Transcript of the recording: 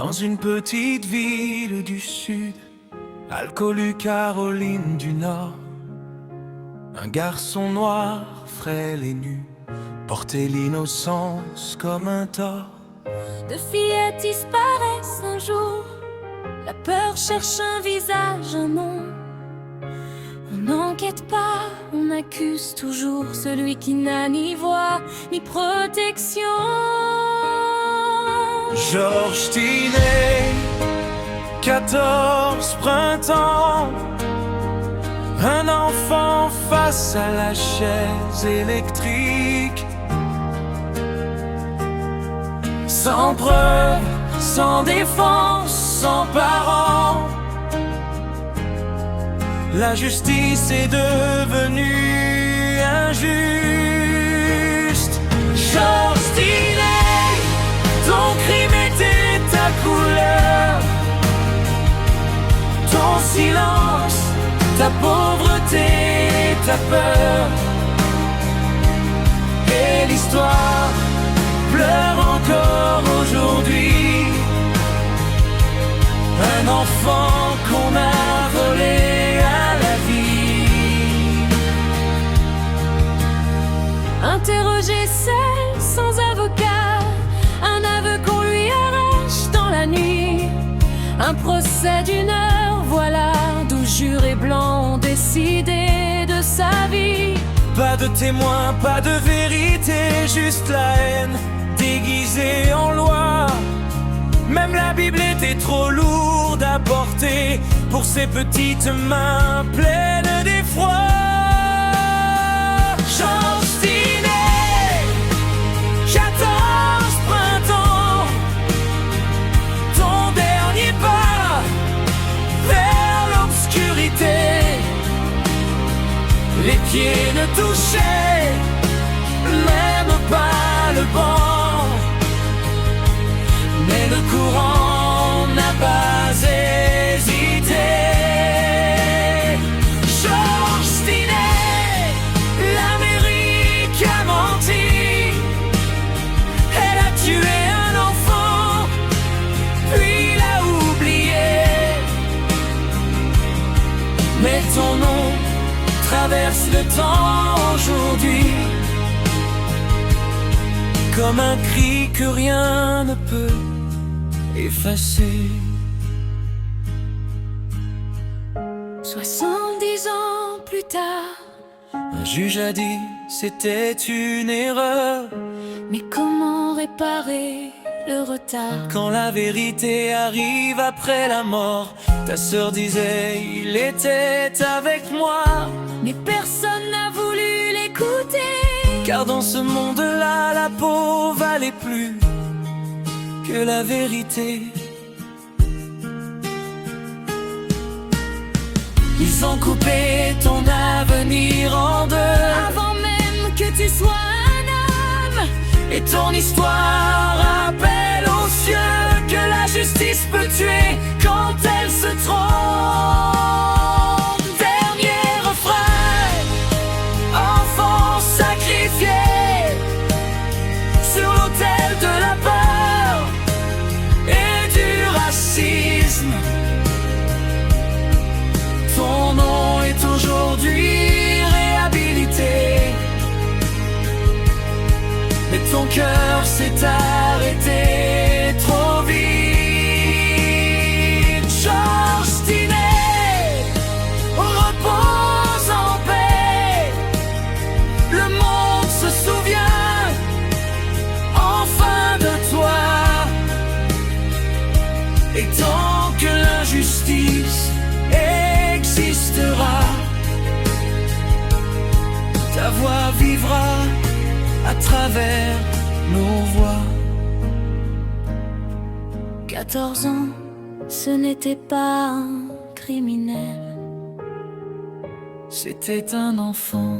Dans une petite ville du sud, Alcolu, Caroline du Nord, un garçon noir, frêle et nu, portait l'innocence comme un tort. Deux fillettes disparaissent un jour, la peur cherche un visage, un nom. On n'enquête pas, on accuse toujours celui qui n'a ni voix ni protection. Georges Tinet, 14 printemps, un enfant face à la chaise électrique. Sans preuve, sans défense, sans parents, la justice est devenue injuste. Georges Tinet, ton crime était ta couleur, ton silence, ta pauvreté, ta peur. Et l'histoire pleure encore aujourd'hui. Un enfant qu'on a volé à la vie. Interrogé seul, sans avocat, un aveu qu'on lui arrache dans la nuit. Un procès d'une heure, voilà, 12 jurés blancs ont décidé de sa vie. Pas de témoin, pas de vérité, juste la haine déguisée en loi. Même la Bible était trop lourde à porter pour ses petites mains pleines d'effroi. Georges Tinet, 14 printemps, ton dernier pas vers l'obscurité. Les pieds ne touchaient même pas le banc, mais le courant n'a pas hésité. Georges Tinet, l'Amérique a menti. Elle a tué un enfant, puis l'a oublié. Mais ton nom traverse le temps aujourd'hui, comme un cri que rien ne peut effacer. 70 ans plus tard, Un juge a dit c'était une erreur. mais comment réparer le retard? Quand la vérité arrive après la mort, ta sœur disait il était avec moi. Mais personne n'a voulu l'écouter. Car dans ce monde-là, la peau valait plus que la vérité. Ils ont coupé ton avenir en deux Avant même que tu sois un homme, et ton histoire rappelle aux cieux que la justice peut tuer quand elle se trompe. Dernier refrain, enfant sacrifié sur l'autel de la peur et du racisme. Ton nom est aujourd'hui réhabilité, mais ton cœur s'est arrêté trop vite. Georges Tinet, repose en paix. Le monde se souvient enfin de toi. Et tant que l'injustice existera, ta voix vivra à travers nos voix. 14 ans, ce n'était pas un criminel. C'était un enfant